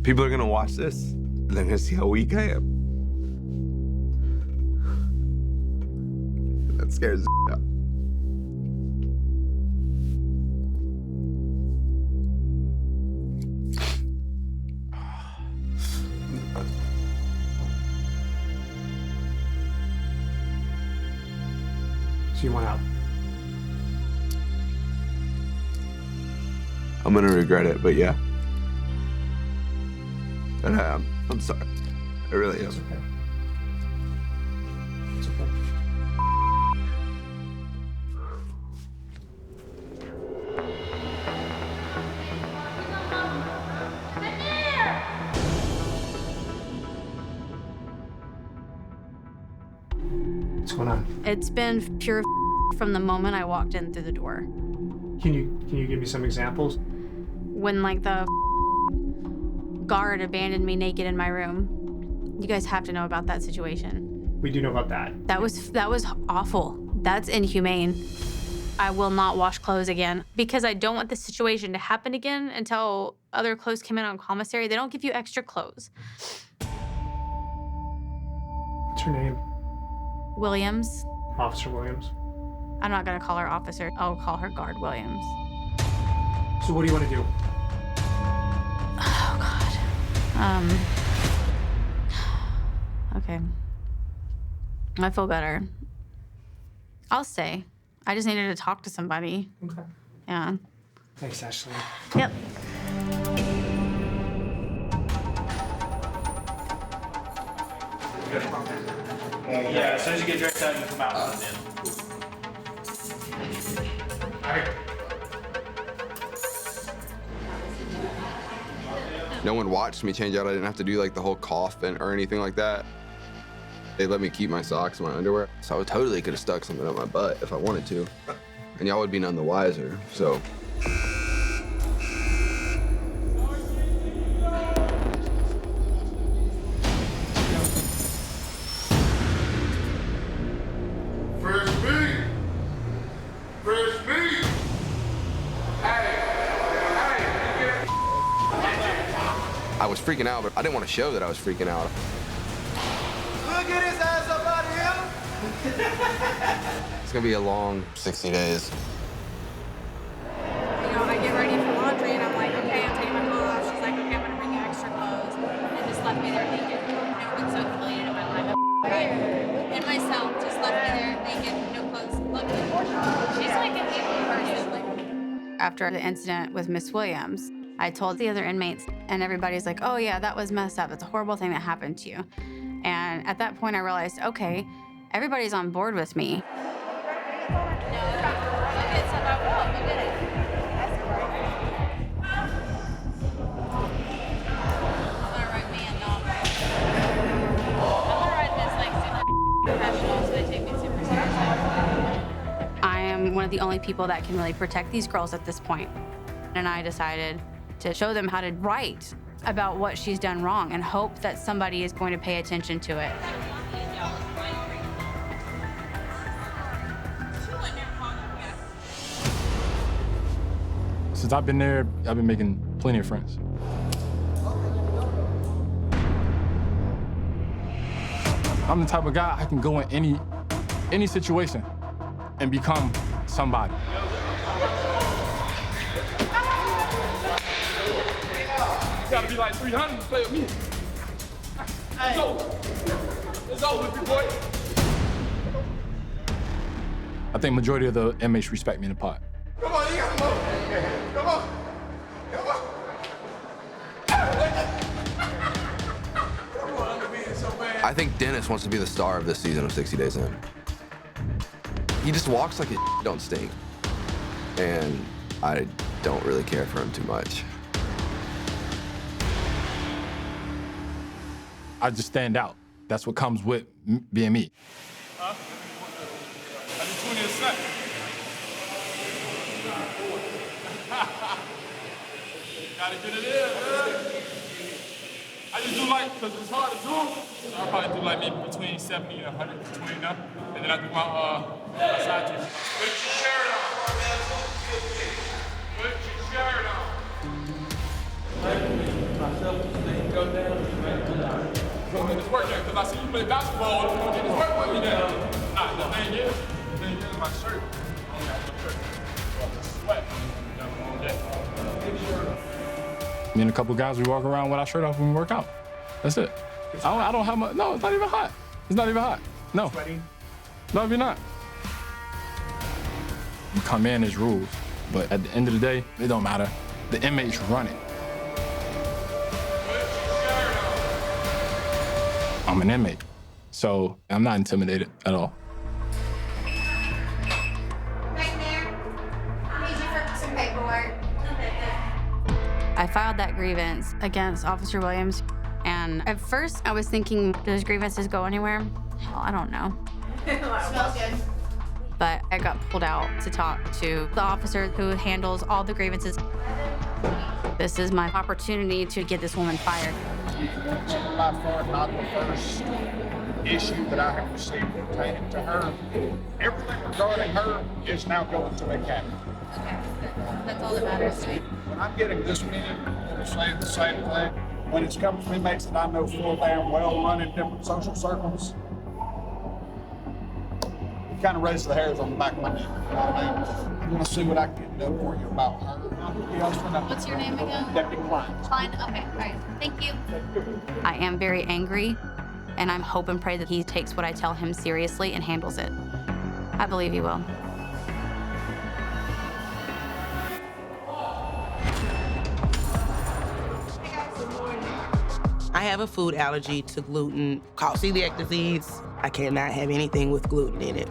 People are gonna watch this, and they're gonna see how weak I am. That scares the out. So you want out? I'm gonna regret it, but yeah. And I'm sorry. I really am. It's okay. It's okay. What's going on? It's been pure from the moment I walked in through the door. Can you give me some examples? When like the guard abandoned me naked in my room. You guys have to know about that situation. We do know about that. That was awful. That's inhumane. I will not wash clothes again because I don't want this situation to happen again until other clothes come in on commissary. They don't give you extra clothes. What's her name? Williams. Officer Williams. I'm not gonna call her officer. I'll call her guard Williams. So what do you want to do? Oh God. Okay. I feel better. I'll stay. I just needed to talk to somebody. Okay. Yeah. Thanks, Ashley. Yep. Yeah, as soon as you get dressed out, you come out. All right. No one watched me change out. I didn't have to do like the whole cough or anything like that. They let me keep my socks and my underwear. So I totally could have stuck something up my butt if I wanted to. And y'all would be none the wiser, so. Fresh meat! Fresh meat! I was freaking out, but I didn't want to show that I was freaking out. Look at his ass up out of here! It's gonna be a long 60 days. You know, I get ready for laundry and I'm like, okay, I'm taking my clothes off. She's like, okay, I'm gonna bring you extra clothes. And just left me there naked. I've never been so humiliated in my life. In myself, just left me there naked, no clothes. Luckily, she's like an evil person. After the incident with Miss Williams, I told the other inmates, and everybody's like, oh yeah, that was messed up. It's a horrible thing that happened to you. And at that point, I realized, okay, everybody's on board with me. I am one of the only people that can really protect these girls at this point. And I decided to show them how to write about what she's done wrong and hope that somebody is going to pay attention to it. Since I've been there, I've been making plenty of friends. I'm the type of guy I can go in any situation and become somebody. You gotta be like 300 to play with me. It's over. It's over with you, boy. I think majority of the inmates respect me in the pod. Come on, you got to move. Come on. Come on. Come on, I'm being so bad. I think Dennis wants to be the star of this season of 60 Days In. He just walks like his don't stink. And I don't really care for him too much. I just stand out. That's what comes with being me. Huh? I just 20 a snack. Gotta get it in, man. I just do like, because it's hard to do, so I probably do like maybe between 70 and 120 now. And then I do my side twist. Put your shirt on. Put your shirt on. Myself to stay Go get this work in, because I see you play basketball. You want to get this work with me now. Nah, the thing is my shirt. I don't have no shirt. Well, it's sweat. Me and a couple guys, we walk around with our shirt off when we work out. That's it. I don't have my, no, it's not even hot. It's not even hot. No. Sweating? No, you're not. You come in, there's rules. But at the end of the day, it don't matter. The inmates run it. I'm an inmate, so I'm not intimidated at all. Right there. I need you for some paperwork. I filed that grievance against Officer Williams, and at first I was thinking, do those grievances go anywhere? Hell, I don't know. Smells good. But I got pulled out to talk to the officer who handles all the grievances. This is my opportunity to get this woman fired. By far not the first issue that I have received pertaining to her. Everything regarding her is now going to a cabinet. Okay. That's all that matters to me. When I'm getting this many people saying the same thing, when it's come from inmates that I know full damn well run in different social circles, it kind of raises the hairs on the back of my neck. You know what I mean? I'm going to see what I can get done for you about her. What's your name again? Deputy Klein. Fine. Okay. All right. Thank you. I am very angry, and I'm hope and pray that he takes what I tell him seriously and handles it. I believe he will. I have a food allergy to gluten called celiac disease. I cannot have anything with gluten in it.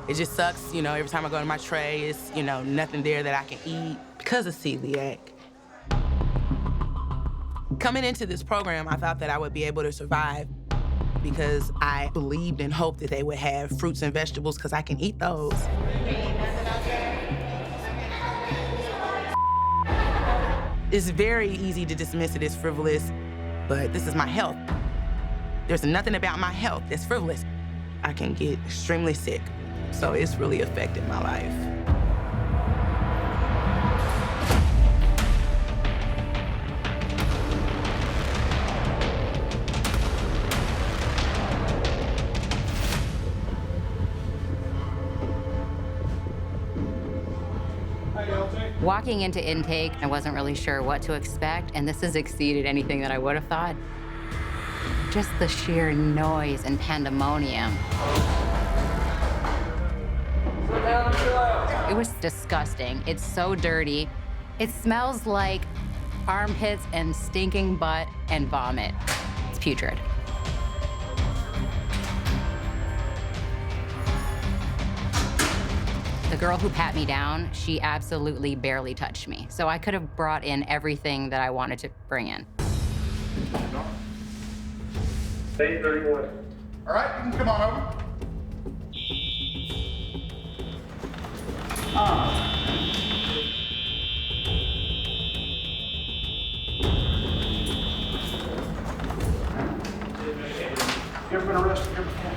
It just sucks, you know, every time I go to my tray, it's, you know, nothing there that I can eat because of celiac. Coming into this program, I thought that I would be able to survive because I believed and hoped that they would have fruits and vegetables because I can eat those. It's very easy to dismiss it as frivolous, but this is my health. There's nothing about my health that's frivolous. I can get extremely sick, so it's really affected my life. Walking into intake, I wasn't really sure what to expect, and this has exceeded anything that I would have thought. Just the sheer noise and pandemonium. It was disgusting. It's so dirty. It smells like armpits and stinking butt and vomit. It's putrid. The girl who pat me down, she absolutely barely touched me. So I could have brought in everything that I wanted to bring in. Day 31. All right, you can come on over. You ever been arrested here before?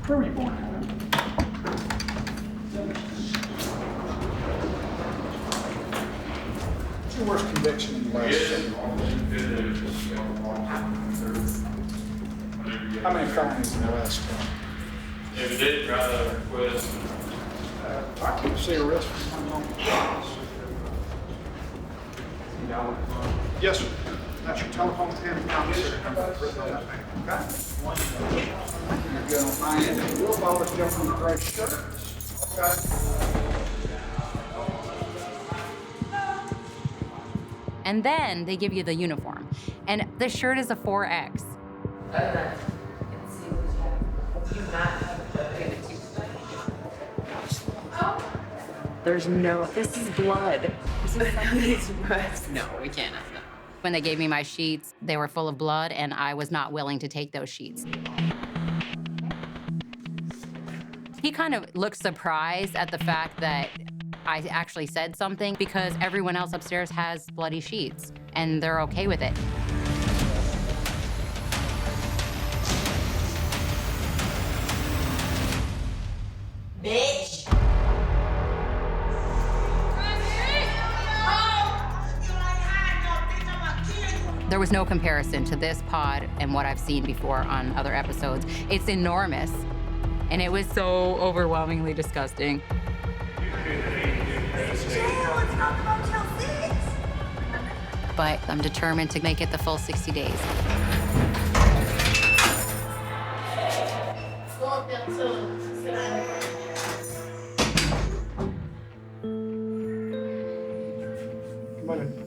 Where were you born? What's your worst conviction in the last 7 years? How many felonies in the last 10? If you did, rather request. I can't see arrest for one Yes, sir. That's your telephone and account, sir. Okay? You're good on my end. We'll always jump on the gray shirt. Okay. And then they give you the uniform. And the shirt is a 4X. There's no, this is blood. This is somebody's breath. No, we can't have that. When they gave me my sheets, they were full of blood, and I was not willing to take those sheets. He kind of looked surprised at the fact that I actually said something because everyone else upstairs has bloody sheets, and they're okay with it. Bitch. There was no comparison to this pod and what I've seen before on other episodes. It's enormous, and it was so overwhelmingly disgusting. But I'm determined to make it the full 60 days. Come on in.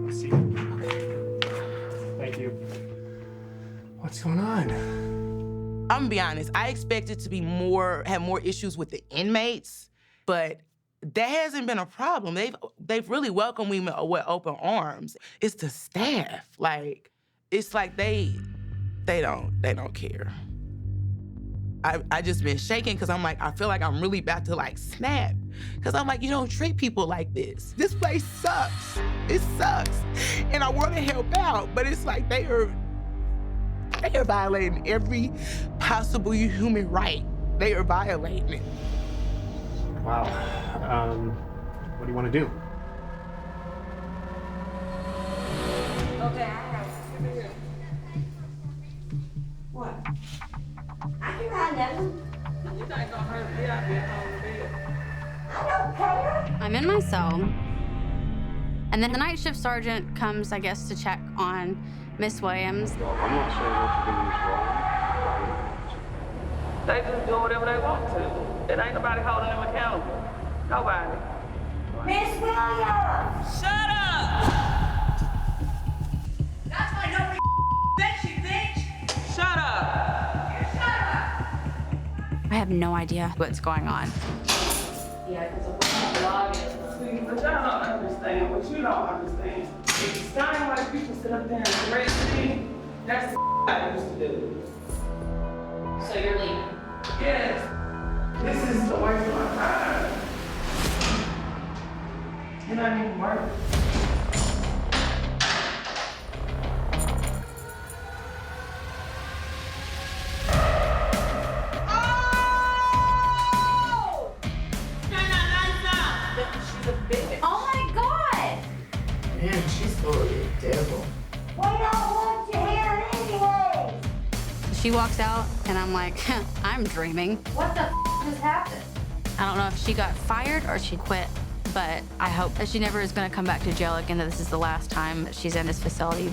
Let's see. Thank you. What's going on? I'm gonna be honest, I expected to be have more issues with the inmates, but that hasn't been a problem. They've really welcomed me with open arms. It's the staff. Like, it's like they don't care. I just been shaking because I'm like, I feel like I'm really about to like snap. Because I'm like, you don't treat people like this. This place sucks. It sucks. And I want to help out, but it's like they are violating every possible human right. They are violating it. Wow. What do you want to do? Okay, I have it. What? I can ride nothing. You ain't gonna hurt me. I'll be at home in bed. I don't care. I'm in my cell, and then the night shift sergeant comes, I guess, to check on Miss Williams. I'm not saying what you're doing is wrong. They just do whatever they want to. It ain't nobody holding them accountable. Nobody. Miss Williams! Shut up! That's why nobody bitch, you bitch! Shut up! Shut up! I have no idea what's going on. Yeah, because of what blog is. See, but y'all don't understand what you don't understand. If the same way people sit up there and correct me, that's the I used to do. So you're leaving? Yes. This is a waste of my time. And I need work. Oh my God! Man, she's full of the devil. We don't want you here anyways. She walks out, and I'm like, I'm dreaming. What the just happened? I don't know if she got fired or she quit, but I hope that she never is going to come back to jail again, that this is the last time that she's in this facility.